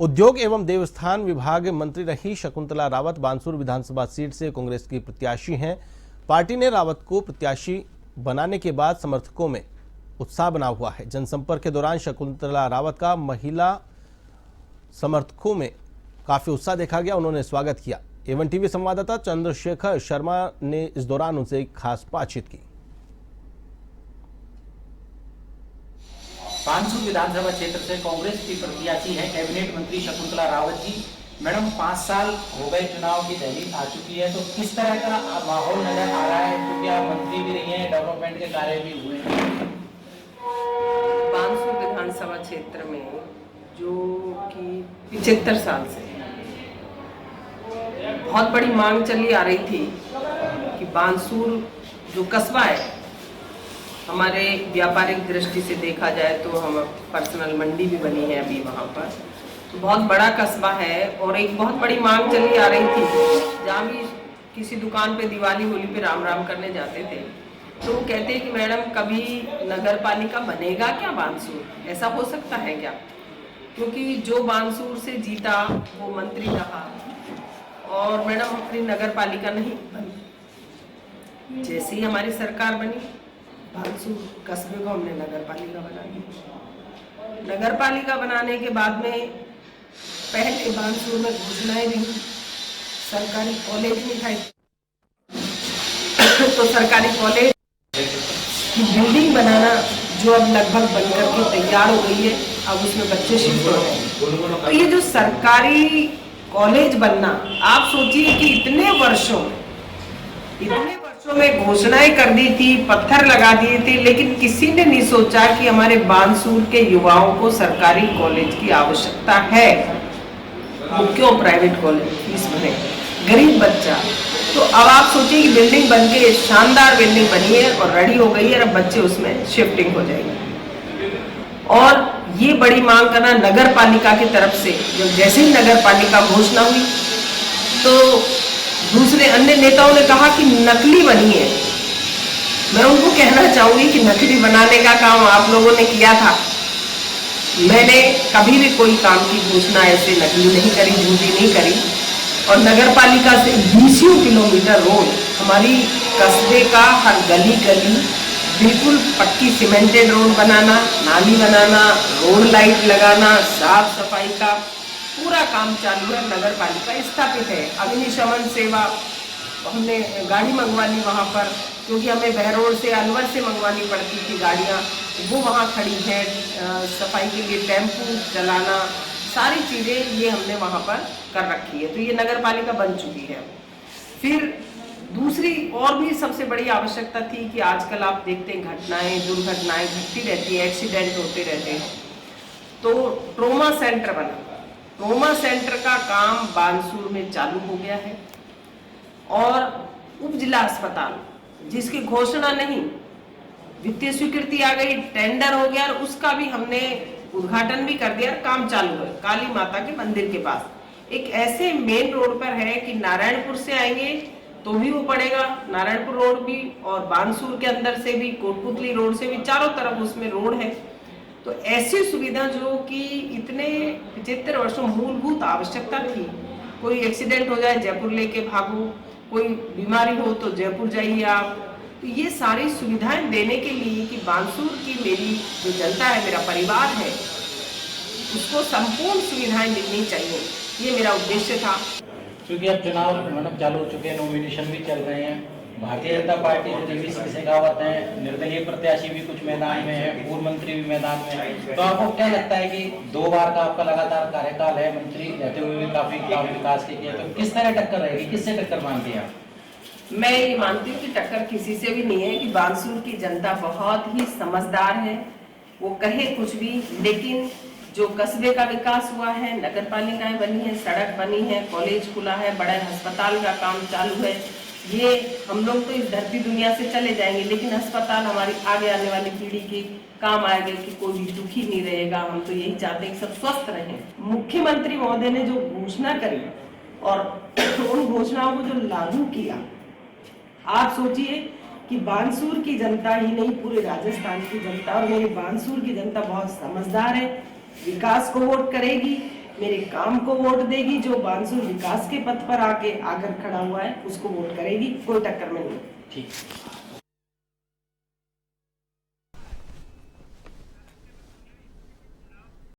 उद्योग एवं देवस्थान विभाग मंत्री रही शकुंतला रावत बानसूर विधानसभा सीट से कांग्रेस की प्रत्याशी हैं। पार्टी ने रावत को प्रत्याशी बनाने के बाद समर्थकों में उत्साह बना हुआ है। जनसंपर्क के दौरान शकुंतला रावत का महिला समर्थकों में काफी उत्साह देखा गया। उन्होंने स्वागत किया। एवन टीवी संवाददाता चंद्रशेखर शर्मा ने इस दौरान उनसे खास बातचीत की। बानसूर विधानसभा क्षेत्र से कांग्रेस की प्रत्याशी है कैबिनेट मंत्री शकुंतला रावत जी। मैडम 5 साल हो गए चुनाव की दहलीज आ चुकी है, तो किस तरह का माहौल नजर आ रहा है? क्योंकि आप मंत्री भी रही हैं, डेवलपमेंट के कार्य भी हुए हैं। बानसूर विधानसभा क्षेत्र में जो कि 75 साल से बहुत बड़ी मांग चली आ रही थी कि बानसूर जो कस्बा है, हमारे व्यापारिक दृष्टि से देखा जाए तो हम पर्सनल मंडी भी बनी है अभी वहाँ पर, तो बहुत बड़ा कस्बा है और एक बहुत बड़ी मांग चली आ रही थी। जहाँ भी किसी दुकान पे दिवाली होली पे राम राम करने जाते थे तो वो कहते हैं कि मैडम कभी नगर पालिका बनेगा क्या बानसूर? ऐसा हो सकता है क्या? क्योंकि जो बानसूर से जीता वो मंत्री रहा और मैडम अपनी नगर पालिका नहीं बनी। जैसे ही हमारी सरकार बनी बानसूर कस्बे को हमने नगर पालिका बना दी। नगर पालिका बनाने के बाद में पहले बानसूर में घोषणाएं भी, सरकारी कॉलेज नहीं था तो सरकारी कॉलेज की बिल्डिंग बनाना जो अब लगभग बनकर के तैयार हो गई है, अब उसमें बच्चे शिफ्ट हो रहे हैं। तो ये जो सरकारी कॉलेज बनना, आप सोचिए कि इतने वर्षों में घोषणाएं कर दी थी, पत्थर लगा दिए थे, लेकिन किसी ने नहीं सोचा कि हमारे बानसूर के युवाओं को सरकारी कॉलेज की आवश्यकता है। वो क्यों प्राइवेट कॉलेज फीस भरे, गरीब बच्चा। तो अब आप सोचिए कि बिल्डिंग बन के शानदार बिल्डिंग बनी है और रेडी हो गई है, अब बच्चे उसमें शिफ्टिंग हो जाएंगे। और ये बड़ी मांग करना नगर पालिका की तरफ से, जब जैसे ही नगर पालिका घोषणा हुई तो दूसरे अन्य नेताओं ने कहा कि नकली बनी है। मैं उनको कहना चाहूंगी कि नकली बनाने का काम आप लोगों ने किया था। मैंने कभी भी कोई काम की घोषणा ऐसे नकली नहीं करी, झूठी नहीं करी। और नगर पालिका से 20 किलोमीटर रोड, हमारी कस्बे का हर गली गली बिल्कुल पक्की सीमेंटेड रोड बनाना, नाली बनाना, रोड लाइट लगाना, साफ सफाई का पूरा काम चालू है। नगर पालिका स्थापित है। अग्निशमन सेवा हमने गाड़ी मंगवा ली वहाँ पर, क्योंकि हमें बहरोड से अलवर से मंगवानी पड़ती थी गाड़ियाँ, वो वहाँ खड़ी हैं। सफाई के लिए टेम्पू चलाना, सारी चीज़ें ये हमने वहाँ पर कर रखी है। तो ये नगर पालिका बन चुकी है। फिर दूसरी और भी सबसे बड़ी आवश्यकता थी कि आजकल आप देखते हैं घटनाएं, दुर्घटनाएं घटती रहती है, एक्सीडेंट होते रहते हैं, तो ट्रोमा सेंटर बना। ट्रोमा सेंटर का काम बानसूर में चालू हो गया है और उप जिला अस्पताल जिसकी घोषणा नहीं, वित्तीय स्वीकृति आ गई, टेंडर हो गया और उसका भी हमने उद्घाटन भी कर दिया, काम चालू है। काली माता के मंदिर के पास एक ऐसे मेन रोड पर है कि नारायणपुर से आएंगे तो भी वो पड़ेगा, नारायणपुर रोड भी, और बानसूर के अंदर से भी, कोटपुतली रोड से भी, चारों तरफ उसमें रोड है। तो ऐसी सुविधा जो कि इतने 75 वर्षों मूलभूत आवश्यकता थी। कोई एक्सीडेंट हो जाए जयपुर लेके भागो, कोई बीमारी हो तो जयपुर जाइए आप। तो ये सारी सुविधाएं देने के लिए कि बानसूर की मेरी जो जनता है, मेरा परिवार है, उसको संपूर्ण सुविधाएं मिलनी चाहिए, ये मेरा उद्देश्य था। क्योंकि अब चुनाव मैडम चालू हो चुके हैं, नॉमिनेशन भी चल रहे हैं। भारतीय जनता पार्टी से देवी सिंह शेखावत हैं, निर्दलीय प्रत्याशी भी कुछ मैदान में है, पूर्व मंत्री भी मैदान में है। तो आपको क्या लगता है कि 2 बार का आपका लगातार कार्यकाल है, मंत्री रहते हुए भी काफी काम विकास के किया, तो किस तरह टक्कर रहेगी, किससे टक्कर मानती है? मैं ये मानती हूँ कि टक्कर किसी से भी नहीं है, कि बानसूर की जनता बहुत ही समझदार है। वो कहे कुछ भी, लेकिन जो कस्बे का विकास हुआ है, नगर पालिकाएं बनी है, सड़क बनी है, कॉलेज खुला है, बड़े अस्पताल का काम चालू है, ये हम लोग तो इस धरती दुनिया से चले जाएंगे, लेकिन अस्पताल हमारी आगे आने वाली पीढ़ी के काम आएगा कि कोई भी दुखी नहीं रहेगा। हम तो यही चाहते हैं कि सब स्वस्थ रहें। मुख्यमंत्री महोदय ने जो घोषणा करी और उन घोषणाओं को जो लागू किया, आप सोचिए कि बानसूर की जनता ही नहीं, पूरे राजस्थान की जनता और मेरी बानसूर की जनता बहुत समझदार है, विकास को वोट करेगी। मेरे काम को वोट देगी, जो बानसूर विकास के पथ पर आकर खड़ा हुआ है उसको वोट करेगी, कोई टक्कर में नहीं। ठीक।